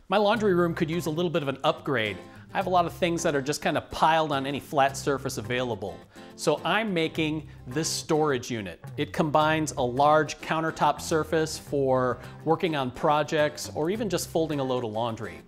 My laundry room could use a little bit of an upgrade. I have a lot of things that are just kind of piled on any flat surface available. So I'm making this storage unit. It combines a large countertop surface for working on projects or even just folding a load of laundry.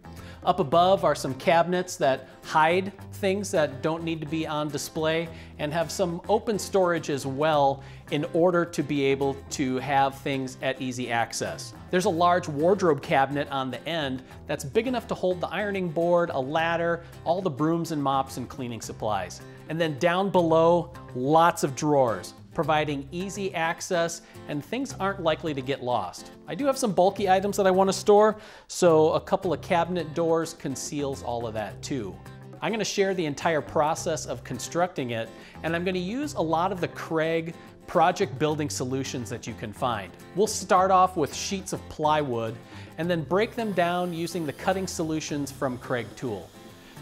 Up above are some cabinets that hide things that don't need to be on display and have some open storage as well in order to be able to have things at easy access. There's a large wardrobe cabinet on the end that's big enough to hold the ironing board, a ladder, all the brooms and mops and cleaning supplies. And then down below, lots of drawers, providing easy access, and things aren't likely to get lost. I do have some bulky items that I want to store, so a couple of cabinet doors conceals all of that too. I'm going to share the entire process of constructing it, and I'm going to use a lot of the Kreg project building solutions that you can find. We'll start off with sheets of plywood and then break them down using the cutting solutions from Kreg tool.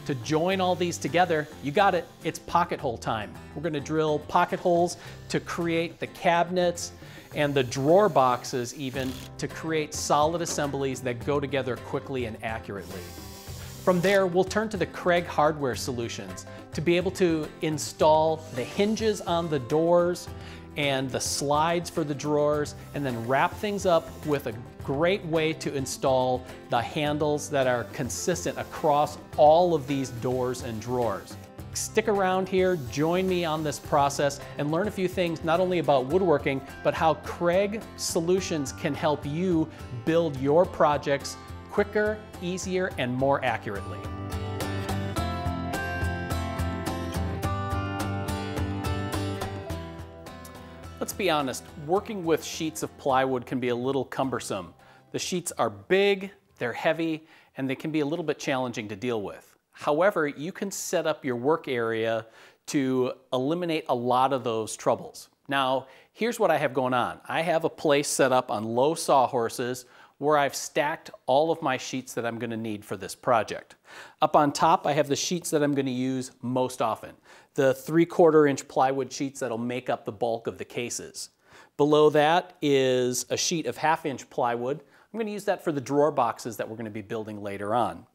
To join all these together, you got it, it's pocket hole time. We're gonna drill pocket holes to create the cabinets and the drawer boxes even to create solid assemblies that go together quickly and accurately. From there, we'll turn to the Kreg hardware solutions to be able to install the hinges on the doors and the slides for the drawers, and then wrap things up with a great way to install the handles that are consistent across all of these doors and drawers. Stick around here, join me on this process, and learn a few things not only about woodworking, but how Kreg solutions can help you build your projects quicker, easier, and more accurately. Let's be honest, working with sheets of plywood can be a little cumbersome. The sheets are big, they're heavy, and they can be a little bit challenging to deal with. However, you can set up your work area to eliminate a lot of those troubles. Now, here's what I have going on. I have a place set up on low sawhorses where I've stacked all of my sheets that I'm going to need for this project. Up on top, I have the sheets that I'm going to use most often. The 3/4 inch plywood sheets that'll make up the bulk of the cases. Below that is a sheet of 1/2 inch plywood. I'm going to use that for the drawer boxes that we're going to be building later on.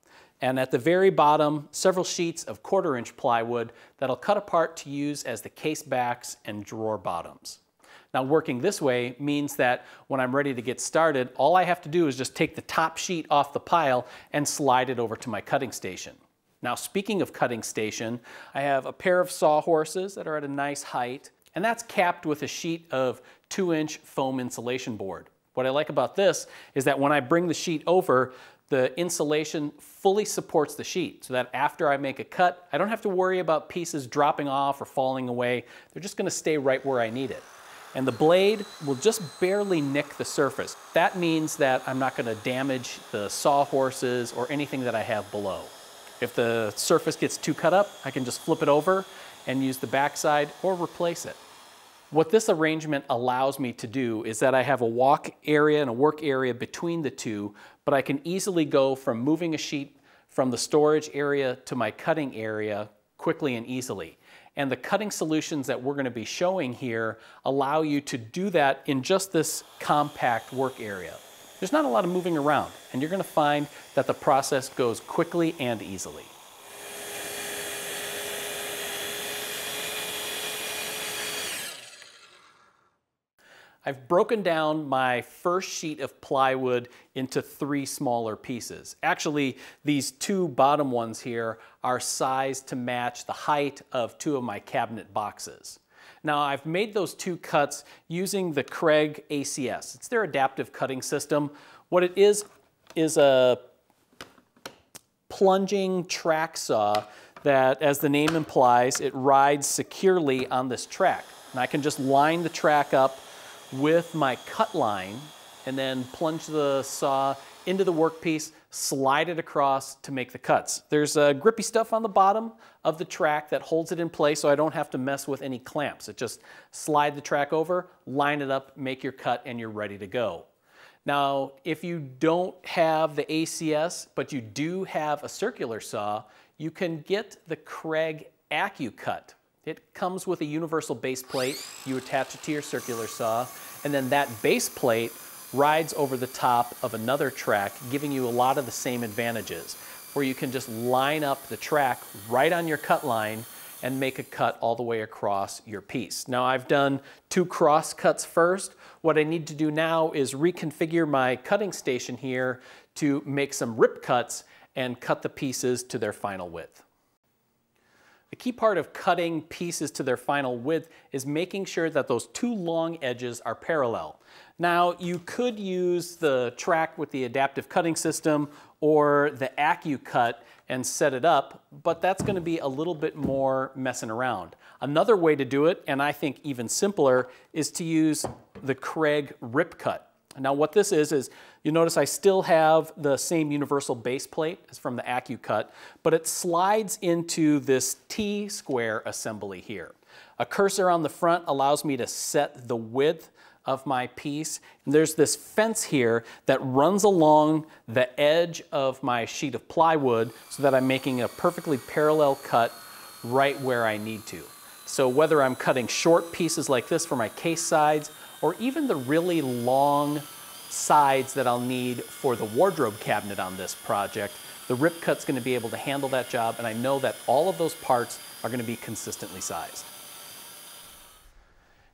And at the very bottom, several sheets of 1/4 inch plywood that'll cut apart to use as the case backs and drawer bottoms. Now, working this way means that when I'm ready to get started, all I have to do is just take the top sheet off the pile and slide it over to my cutting station. Now, speaking of cutting station, I have a pair of sawhorses that are at a nice height, and that's capped with a sheet of 2-inch foam insulation board. What I like about this is that when I bring the sheet over, the insulation fully supports the sheet so that after I make a cut, I don't have to worry about pieces dropping off or falling away. They're just going to stay right where I need it. And the blade will just barely nick the surface. That means that I'm not going to damage the sawhorses or anything that I have below. If the surface gets too cut up, I can just flip it over and use the backside or replace it. What this arrangement allows me to do is that I have a walk area and a work area between the two, but I can easily go from moving a sheet from the storage area to my cutting area quickly and easily. And the cutting solutions that we're going to be showing here allow you to do that in just this compact work area. There's not a lot of moving around, and you're going to find that the process goes quickly and easily. I've broken down my first sheet of plywood into 3 smaller pieces. Actually, these 2 bottom ones here are sized to match the height of 2 of my cabinet boxes. Now, I've made those 2 cuts using the Kreg ACS. It's their adaptive cutting system. What it is a plunging track saw that, as the name implies, it rides securely on this track. And I can just line the track up with my cut line and then plunge the saw into the workpiece, slide it across to make the cuts. There's grippy stuff on the bottom of the track that holds it in place so I don't have to mess with any clamps. It just slide the track over, line it up, make your cut, and you're ready to go. Now, if you don't have the ACS, but you do have a circular saw, you can get the Kreg AccuCut. It comes with a universal base plate. You attach it to your circular saw, and then that base plate rides over the top of another track, giving you a lot of the same advantages, where you can just line up the track right on your cut line and make a cut all the way across your piece. Now I've done 2 cross cuts first. What I need to do now is reconfigure my cutting station here to make some rip cuts and cut the pieces to their final width. The key part of cutting pieces to their final width is making sure that those 2 long edges are parallel. Now, you could use the track with the adaptive cutting system or the AccuCut and set it up, but that's going to be a little bit more messing around. Another way to do it, and I think even simpler, is to use the Kreg Rip Cut. Now what this is you notice I still have the same universal base plate as from the AccuCut, but it slides into this T-square assembly here. A cursor on the front allows me to set the width of my piece. And there's this fence here that runs along the edge of my sheet of plywood so that I'm making a perfectly parallel cut right where I need to. So whether I'm cutting short pieces like this for my case sides, or even the really long sides that I'll need for the wardrobe cabinet on this project, the rip cut's going to be able to handle that job, and I know that all of those parts are going to be consistently sized.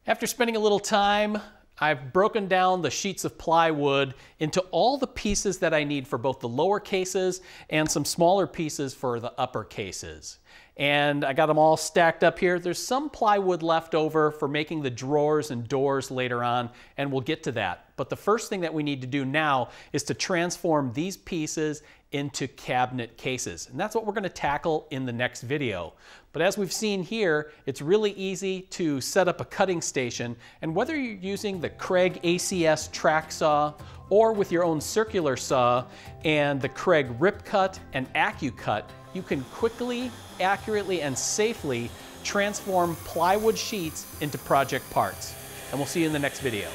After spending a little time, I've broken down the sheets of plywood into all the pieces that I need for both the lower cases and some smaller pieces for the upper cases. And I got them all stacked up here. There's some plywood left over for making the drawers and doors later on, and we'll get to that. But the first thing that we need to do now is to transform these pieces into cabinet cases. And that's what we're going to tackle in the next video. But as we've seen here, it's really easy to set up a cutting station. And whether you're using the Kreg ACS track saw or with your own circular saw and the Kreg Rip Cut and AccuCut, you can quickly, accurately, and safely transform plywood sheets into project parts. And we'll see you in the next video.